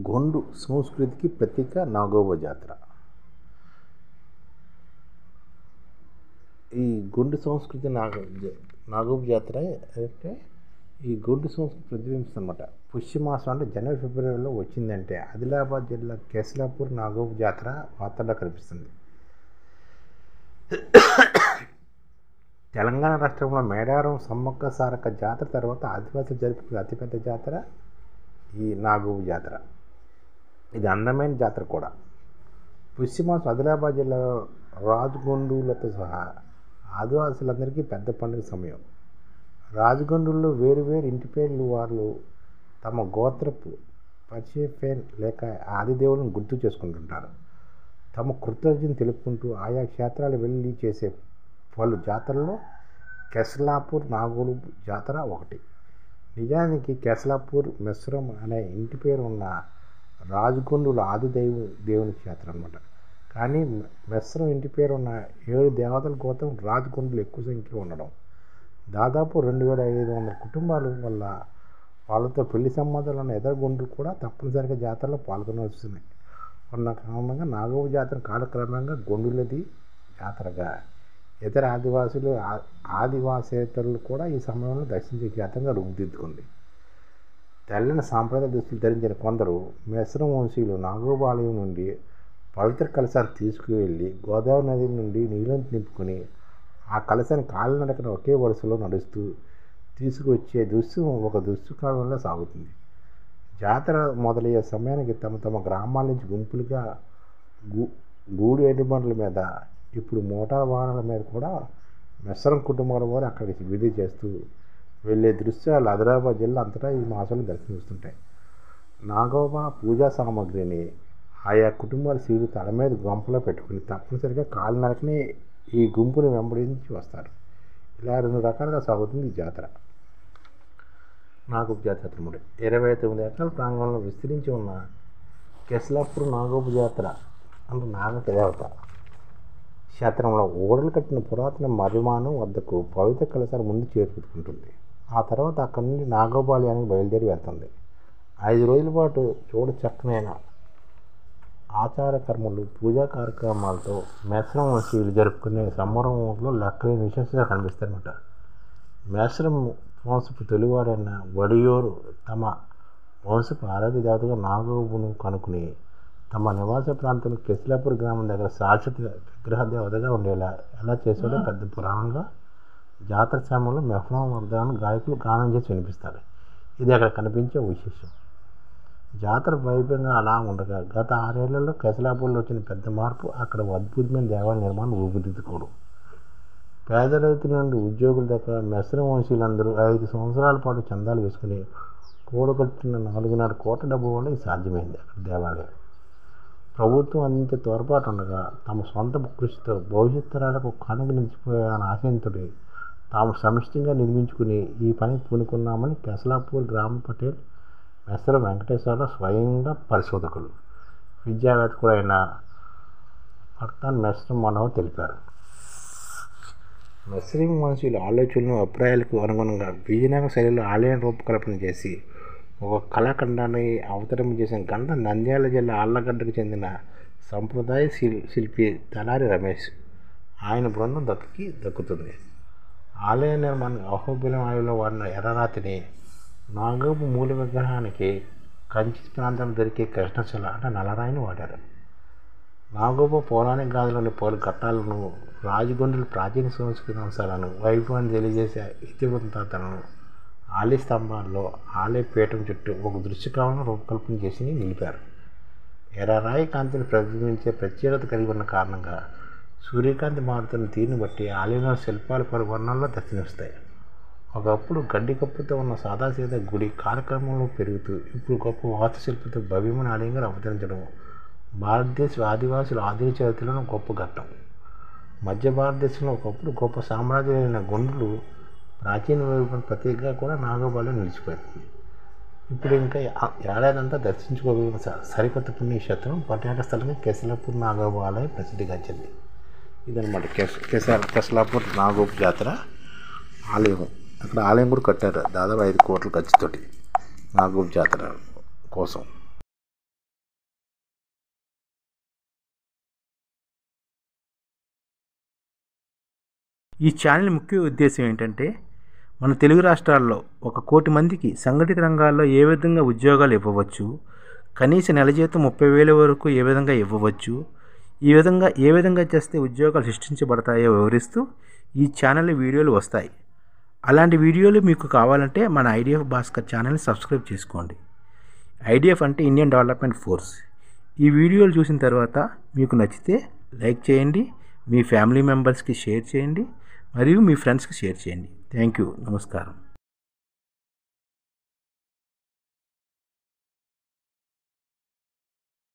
గొండు సంస్కృతికి ప్రతీక నాగోబా జాతర. ఈ గొండు సంస్కృతి నాగోబా జాతర అంటే ఈ గొండు సంస్కృతి ప్రతిబింబిస్తుంది అన్నమాట. పుష్యమాసం అంటే జనవరి ఫిబ్రవరిలో వచ్చిందంటే ఆదిలాబాద్ జిల్లా కేశలాపూర్ నాగోబా జాతర వార్తల్లో కనిపిస్తుంది. తెలంగాణ రాష్ట్రంలో మేడారం సమ్మక్క సారక్క జాతర తర్వాత ఆదివాసులు జరుపుకునే అతిపెద్ద జాతర ఈ నాగోబా జాతర. ఇది అందమైన జాతర కూడా. పుష్యమాసం ఆదిలాబాద్ జిల్లా రాజగొండులతో సహా ఆదివాసులందరికీ పెద్ద పండుగ సమయం. రాజగొండుల్లో వేరు ఇంటి పేర్లు వాళ్ళు తమ గోత్రపు పరిచయ లేక ఆదిదేవులను గుర్తు చేసుకుంటుంటారు. తమ కృతజ్ఞతను తెలుపుకుంటూ ఆయా క్షేత్రాలు వెళ్ళి చేసే పలు జాతరల్లో కేశలాపూర్ నాగోబా జాతర ఒకటి. నిజానికి కేశలాపూర్ మెస్రం అనే ఇంటి పేరు ఉన్న రాజగొండుల దేవుని క్షేత్రం అన్నమాట. కానీ మెస్రం ఇంటి పేరు ఉన్న 7 దేవతల గోత్రం రాజగొండులు ఎక్కువ సంఖ్యలో ఉండడం, దాదాపు 2500 కుటుంబాలు వల్ల వాళ్ళతో పెళ్లి సంబంధాలు ఉన్న ఇతర గొండులు కూడా తప్పనిసరిగా జాతరలో పాల్గొనవలసినాయి ఉన్న కారణంగా నాగోబా జాతర కాలక్రమంగా గొండులది జాతరగా ఇతర ఆదివాసేతరులు కూడా ఈ సమయంలో దర్శించే జాతరగా రూపుదిద్దుకుంది. తెల్లని సాంప్రదాయ దుస్తులు ధరించిన కొందరు మెస్రం వంశీయులు నాగోబా ఆలయం నుండి పవిత్ర కలశాన్ని తీసుకువెళ్ళి గోదావరి నది నుండి నీళ్ళను నింపుకొని ఆ కలశాన్ని కాలినడకన ఒకే వరుసలో నడుస్తూ తీసుకువచ్చే దృశ్యం ఒక దృశ్యకావ్యంలో సాగుతుంది. జాతర మొదలయ్యే సమయానికి తమ గ్రామాల నుంచి గుంపులుగా గూడు ఎడ్డుబండ్ల మీద, ఇప్పుడు మోటార్ వాహనాల మీద కూడా మెస్రం కుటుంబాల వారు అక్కడికి విధి చేస్తూ వెళ్ళే దృశ్యాలు ఆదిలాబాద్ జిల్లా అంతటా ఈ మాసంలో దర్శనమిస్తుంటాయి. నాగోబా పూజా సామాగ్రిని ఆయా కుటుంబాల స్త్రీలు తల మీద గంపలో పెట్టుకుని తప్పనిసరిగా కాలినడకనే ఈ గుంపుని వెంబడించి వస్తారు. ఇలా 2 రకాలుగా సాగుతుంది ఈ జాతర. నాగోబా జాతర 29 ఎకరాల ప్రాంగణంలో విస్తరించి ఉన్న కేశలాపూర్ నాగోబా జాతర అంటే నాగక దేవత క్షేత్రంలో ఓడలు కట్టిన పురాతన మర్రిమానం వద్దకు పవిత్ర కలశాలు ముందు చేరుకుంటుంది. ఆ తర్వాత అక్కడి నుండి నాగోబాలయానికి బయలుదేరి వెళ్తుంది. 5 రోజుల పాటు చక్కనైన ఆచార కర్మలు, పూజా కార్యక్రమాలతో మెస్రం వంశీయులు జరుపుకునే సంబరంలో లెక్కలేని విశేషంగా కనిపిస్తారన్నమాట. మెస్రం వంశపు తొలివారైన వడియోరు తమ వంశపు ఆరాధ్య దేవతగా నాగోబును కనుక్కుని తమ నివాస ప్రాంతంలో కేశలాపూర్ గ్రామం దగ్గర శాశ్వత విగ్రహ దేవతగా ఉండేలా ఎలా చేశాడో పెద్ద పురాణంగా జాతర సమయంలో మెస్రం వర్ధాన్ని గాయకులు గానం చేసి వినిపిస్తారు. ఇది అక్కడ కనిపించే విశేషం. జాతర వైభవంగా అలా ఉండగా గత 6 ఏళ్లలో కేశలాపూర్లో వచ్చిన పెద్ద మార్పు అక్కడ అద్భుతమైన దేవాలయ నిర్మాణం రూపుదిద్దుకోవడం. పేద రైతుల నుండి ఉద్యోగుల దాకా మెస్రం వంశీయులందరూ 5 సంవత్సరాల పాటు చందాలు వేసుకుని కూడగట్టిన 4.5 కోట్ల డబ్బు వల్ల ఇది సాధ్యమైంది. అక్కడ దేవాలయం ప్రభుత్వం అందించే తోడ్పాటు ఉండగా తమ సొంత కృషితో భవిష్యత్ తరాలకు కానుక నిలిచిపోయాయన్న ఆశయంతో తాము సమిష్టిగా నిర్మించుకుని ఈ పని పూనుకున్నామని కేశలాపూర్ గ్రామ పటేల్ మెస్రం వెంకటేశ్వరరావు స్వయంగా పరిశోధకులు, విద్యావేత్త కూడా అయిన పర్తాన్ మెస్రం మనోహర్ తెలిపారు. మెస్రం వంశీయుల ఆలోచనలు, అభిప్రాయాలకు అనుగుణంగా విజయనగర శైలిలో ఆలయం రూపకల్పన చేసి ఒక కళాఖండాన్ని అవతరింపజేసిన ఘనత నంద్యాల జిల్లా ఆళ్లగడ్డకు చెందిన సంప్రదాయ శిల్పి తలారి రమేష్, ఆయన బృందం దక్కుతుంది. ఆలయ నిర్మాణానికి అహోబిలం ఆలయంలో వాడిన ఎర్రరాతిని, నాగోబా మూల విగ్రహానికి కంచి ప్రాంతంలో దొరికే కృష్ణశిల అంటే నల్లరాయిని వాడారు. నాగోబా పౌరాణిక గాథలోని పలు ఘట్టాలను, రాజగొండుల ప్రాచీన సంస్కృతి అంశాలను, వైభవాన్ని తెలియజేసే ఇతివృత్తాలను ఆలయ స్తంభాల్లో, ఆలయ పీఠం చుట్టూ ఒక దృశ్యకాలను రూపకల్పన చేసి నిలిపారు. ఎర్రరాయి కాంతిని ప్రతిబింబించే ప్రత్యేకత కలిగి ఉన్న కారణంగా సూర్యకాంతి మారుతున్న తీరుని బట్టి ఆలయంలో శిల్పాలు పలు వర్ణాల్లో దర్శనమిస్తాయి. ఒకప్పుడు గడ్డి కప్పుతో ఉన్న సాదాసీదా గుడి కాలక్రమంలో పెరుగుతూ ఇప్పుడు గొప్ప వాస్తుశిల్పంతో భవ్యమైన ఆలయంగా అవతరించడం భారతదేశ ఆదివాసుల ఆధునిక చరిత్రలో గొప్ప ఘట్టం. మధ్య భారతదేశంలో ఒకప్పుడు గొప్ప సామ్రాజ్యమైన గొండులు ప్రాచీన వైభవం ప్రతీకగా కూడా నాగోబాలో నిలిచిపోయింది. ఇప్పుడు ఇంకా ఏడాదంతా దర్శించుకోగలిగిన సరికొత్త పుణ్యక్షేత్రం, పర్యాటక స్థలంగా కేశలాపూర్ నాగోబా ఆలయం ప్రసిద్ధిగాంచింది. ఇదన్నమాట కేశలాపూర్ నాగోబా జాతర ఆలయం. అక్కడ ఆలయం కూడా కట్టారు దాదాపు 5 కోట్ల ఖర్చుతోటి నాగోబా జాతర కోసం. ఈ ఛానల్ ముఖ్య ఉద్దేశం ఏంటంటే మన తెలుగు రాష్ట్రాల్లో 1 కోటి మందికి సంఘటిత రంగాల్లో ఏ విధంగా ఉద్యోగాలు ఇవ్వవచ్చు, కనీస నెల జీతం 30,000 వరకు ఏ విధంగా ఇవ్వవచ్చు, ఏ విధంగా చేస్తే ఉద్యోగాలు సృష్టించబడతాయో వివరిస్తూ ఈ ఛానల్ వీడియోలు వస్తాయి. అలాంటి వీడియోలు మీకు కావాలంటే మన ఐడిఎఫ్ భాస్కర్ ఛానల్ని సబ్స్క్రైబ్ చేసుకోండి. ఐడిఎఫ్ అంటే ఇండియన్ డెవలప్మెంట్ ఫోర్స్. ఈ వీడియోలు చూసిన తర్వాత మీకు నచ్చితే లైక్ చేయండి, మీ ఫ్యామిలీ మెంబర్స్కి షేర్ చేయండి మరియు మీ ఫ్రెండ్స్కి షేర్ చేయండి. Thank you. నమస్కారం.